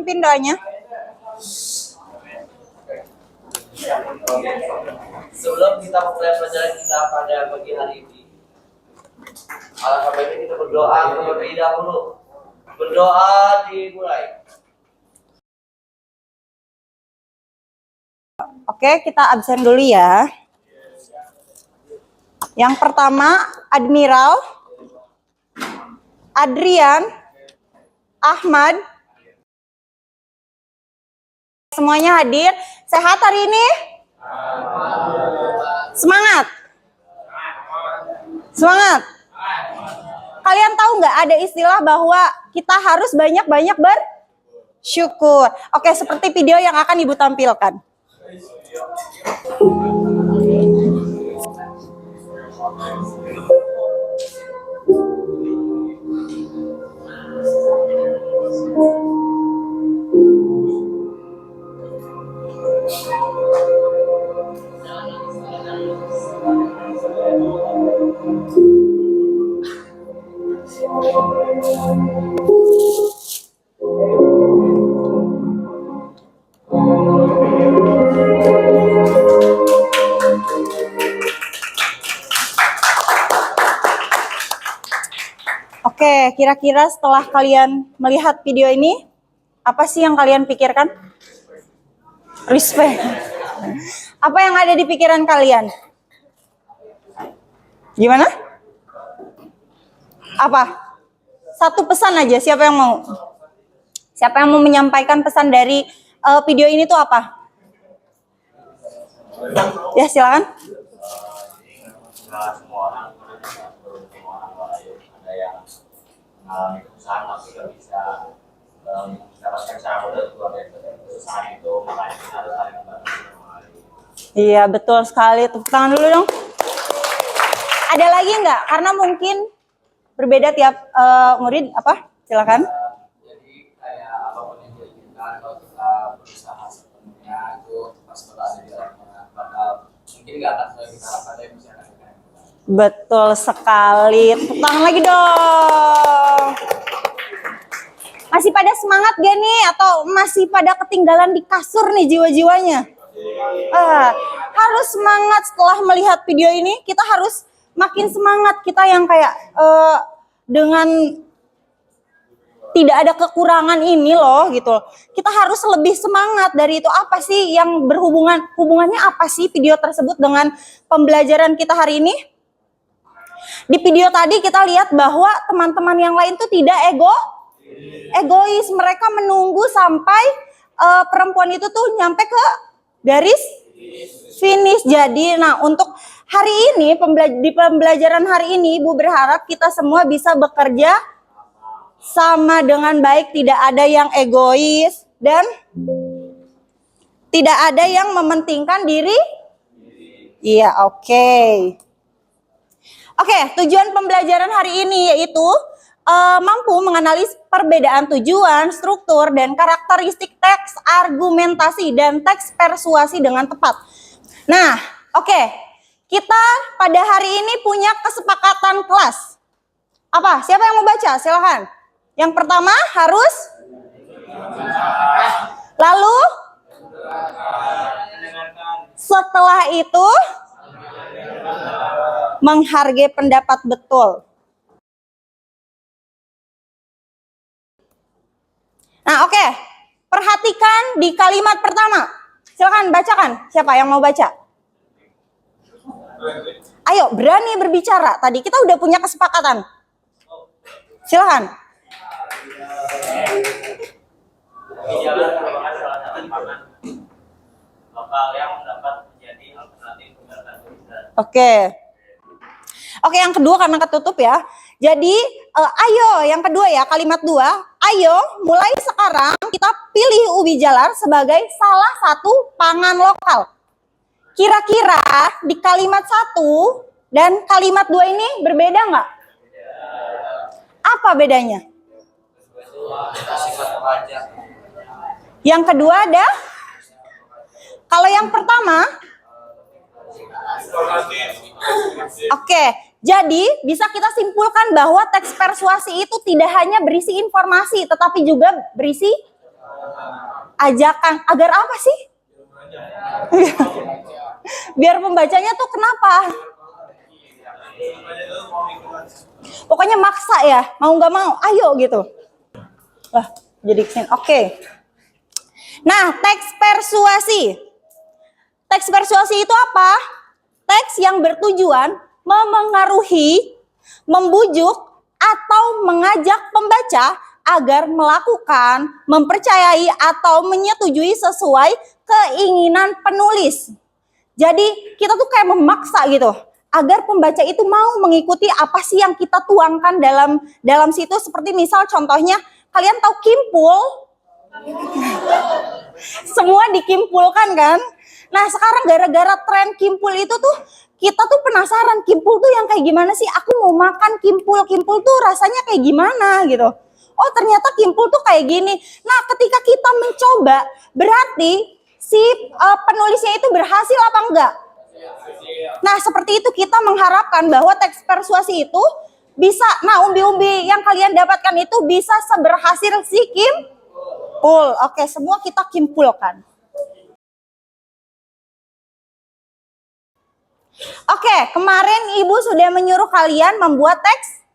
pimpin doanya. Sebelum kita memulai pelajaran kita pada pagi hari ini, alangkah baiknya kita berdoa terlebih dahulu. Berdoa dimulai. Oke, kita absen dulu ya. Yang pertama, Admiral Adrian Ahmad. Semuanya hadir. Sehat hari ini? Semangat. Semangat. Kalian tahu nggak ada istilah bahwa kita harus banyak-banyak bersyukur. Oke, seperti video yang akan Ibu tampilkan. Oke, kira-kira setelah kalian melihat video ini, apa sih yang kalian pikirkan? Respect. Apa yang ada di pikiran kalian? Gimana? Apa? Satu pesan aja, siapa yang mau? Siapa yang mau menyampaikan pesan dari video ini tuh apa? Ya, silakan. Semua orang ada yang mengalami kesusahan tapi tidak bisa mendapatkan cara mudah keluar dari kesusahan itu, makanya kita harus saling membantu. Iya, betul sekali. Tepuk tangan dulu dong. Ada lagi nggak? Karena mungkin berbeda tiap murid. Apa? Silakan. Jadi kayak apapun yang diinginkan, kalau kita berusaha sepenuhnya itu pas ada di dalamnya bakal mungkin nggak akan sesuai kita harapkan, tapi bisa akan kita. Betul sekali. Tepuk tangan lagi dong. Masih pada semangat gak nih? Atau masih pada ketinggalan di kasur nih jiwa-jiwanya? Harus semangat setelah melihat video ini. Kita harus makin semangat. Kita yang kayak dengan tidak ada kekurangan ini loh gitu. Kita harus lebih semangat dari itu. Apa sih yang hubungannya apa sih video tersebut dengan pembelajaran kita hari ini? Di video tadi kita lihat bahwa teman-teman yang lain tuh tidak egois. Mereka menunggu sampai perempuan itu tuh nyampe ke garis finish. Jadi untuk hari ini, di pembelajaran hari ini, Ibu berharap kita semua bisa bekerja sama dengan baik. Tidak ada yang egois dan tidak ada yang mementingkan diri. Iya, oke. Oke, tujuan pembelajaran hari ini yaitu mampu menganalisis perbedaan tujuan, struktur, dan karakteristik teks argumentasi dan teks persuasi dengan tepat. Nah, oke. Kita pada hari ini punya kesepakatan kelas. Apa? Siapa yang mau baca? Silahkan. Yang pertama harus. Lalu setelah itu menghargai pendapat betul. Nah, oke. Perhatikan di kalimat pertama. Silakan bacakan. Siapa yang mau baca? Ayo, berani berbicara. Tadi kita udah punya kesepakatan. Silakan. Oke. Oke, yang kedua karena ketutup ya. Jadi, ayo yang kedua ya, kalimat 2. Ayo, mulai sekarang kita pilih ubi jalar sebagai salah satu pangan lokal. Kira-kira di kalimat 1 dan kalimat 2 ini berbeda nggak? Apa bedanya? Yang kedua ada? Kalau yang pertama? Oke, jadi bisa kita simpulkan bahwa teks persuasi itu tidak hanya berisi informasi, tetapi juga berisi Ajakan agar apa sih? Biar pembacanya tuh kenapa? Pokoknya maksa ya, mau nggak mau, ayo gitu. Wah, jadi kesini. Oke. Nah, teks persuasi. Teks persuasi itu apa? Teks yang bertujuan memengaruhi, membujuk, atau mengajak pembaca agar melakukan, mempercayai, atau menyetujui sesuai keinginan penulis. Jadi kita tuh kayak memaksa gitu agar pembaca itu mau mengikuti apa sih yang kita tuangkan dalam situ. Seperti misal contohnya, kalian tahu kimpul? Semua dikimpulkan kan? Nah sekarang gara-gara tren kimpul itu tuh kita tuh penasaran kimpul tuh yang kayak gimana sih? Aku mau makan kimpul, kimpul tuh rasanya kayak gimana gitu. Oh ternyata kimpul tuh kayak gini. Nah ketika kita mencoba berarti si penulisnya itu berhasil apa enggak? Nah seperti itu kita mengharapkan bahwa teks persuasi itu bisa, nah umbi-umbi yang kalian dapatkan itu bisa seberhasil si kimpul. Oke semua kita kimpulkan. Oke, kemarin Ibu sudah menyuruh kalian membuat teks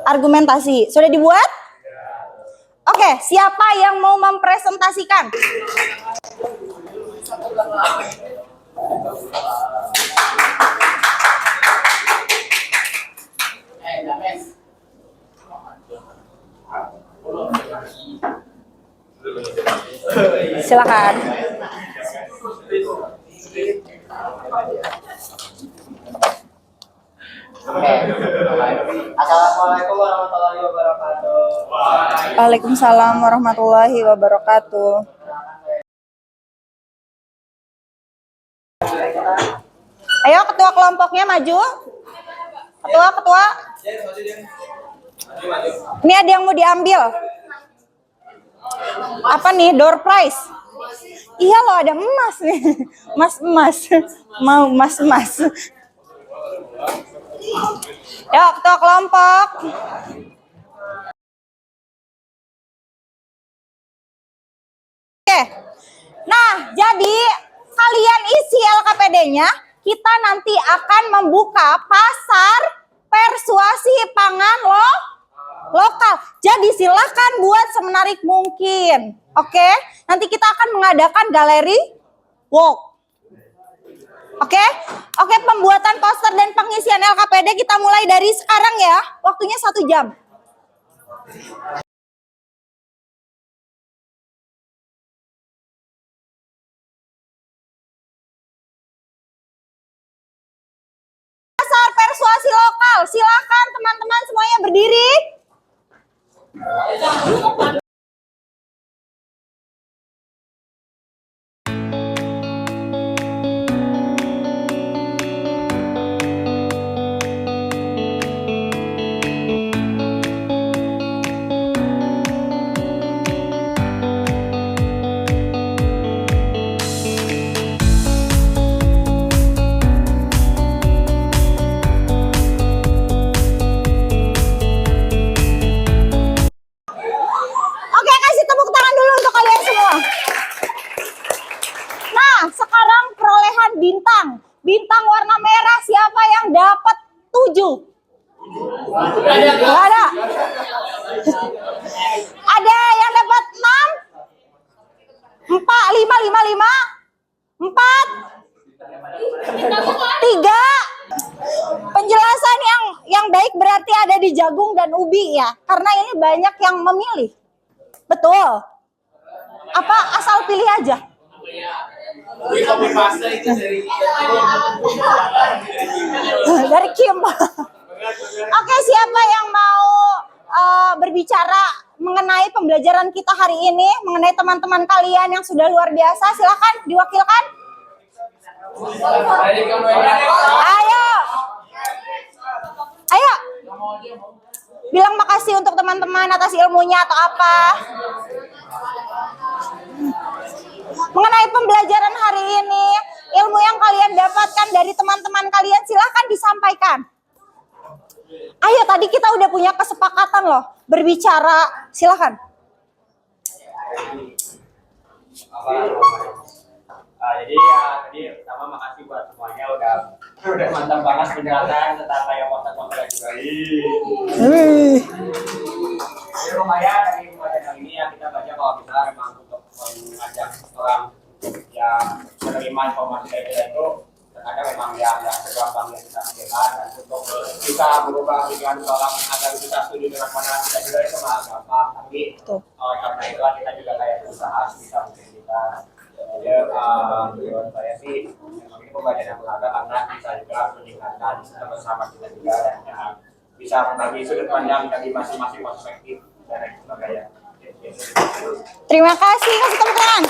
argumentasi. Sudah dibuat? Oke, siapa yang mau mempresentasikan? Silakan. Assalamualaikum warahmatullahi wabarakatuh. Waalaikumsalam warahmatullahi wabarakatuh. Ayo ketua kelompoknya maju. Ketua. Ini ada yang mau diambil. Apa nih? Door prize. Iya loh ada emas nih. Emas. Mau emas. Ya ketua kelompok. Oke. Nah, jadi kalian isi LKPD-nya, kita nanti akan membuka pasar persuasi pangan lokal. Jadi silakan buat semenarik mungkin. Oke, nanti kita akan mengadakan galeri walk. Oke, pembuatan poster dan pengisian LKPD kita mulai dari sekarang ya. Waktunya 1 jam. Pasar persuasi lokal, silakan teman-teman semuanya berdiri. Oke, kasih tepuk tangan dulu untuk kalian semua. Nah, sekarang perolehan bintang. Bintang warna merah siapa yang dapat 7? Nggak ada. Ada yang dapat 6? 4, 5, 4, 3. Penjelasan yang baik berarti ada di jagung dan ubi ya. Karena ini banyak yang memilih. Betul. Apa asal pilih aja? Dari Kim. Oke, siapa yang mau berbicara mengenai pembelajaran kita hari ini, mengenai teman-teman kalian yang sudah luar biasa, silakan diwakilkan. Ayo. Bilang makasih untuk teman-teman atas ilmunya atau apa. Mengenai pembelajaran hari ini, ilmu yang kalian dapatkan dari teman-teman kalian silahkan disampaikan. Ayo, tadi kita udah punya kesepakatan loh, berbicara, silahkan. apa namanya. Jadi ya tadi pertama makasih buat semuanya udah mantap banget penjelasan tentang kayak konten-konten juga. Jadi lumayan dari pembelajaran kali ini ya kita baca kalau bisa memang untuk mengajak orang yang menerima informasi dari kita itu terkadang memang ya nggak segampang yang kita pikirkan, dan untuk bisa merubah pikiran seorang agar bisa setuju dengan pandangan kita juga itu nggak gampang, tapi karena itulah kita juga kayak berusaha bisa mungkin kita. Menurut saya sih memang ini pembelajaran yang berharga karena bisa juga meningkatkan bersama kita juga, dan bisa membagi sudut pandang dari masing-masing perspektif dan lain sebagainya. Terima kasih, kasih tepuk tangan.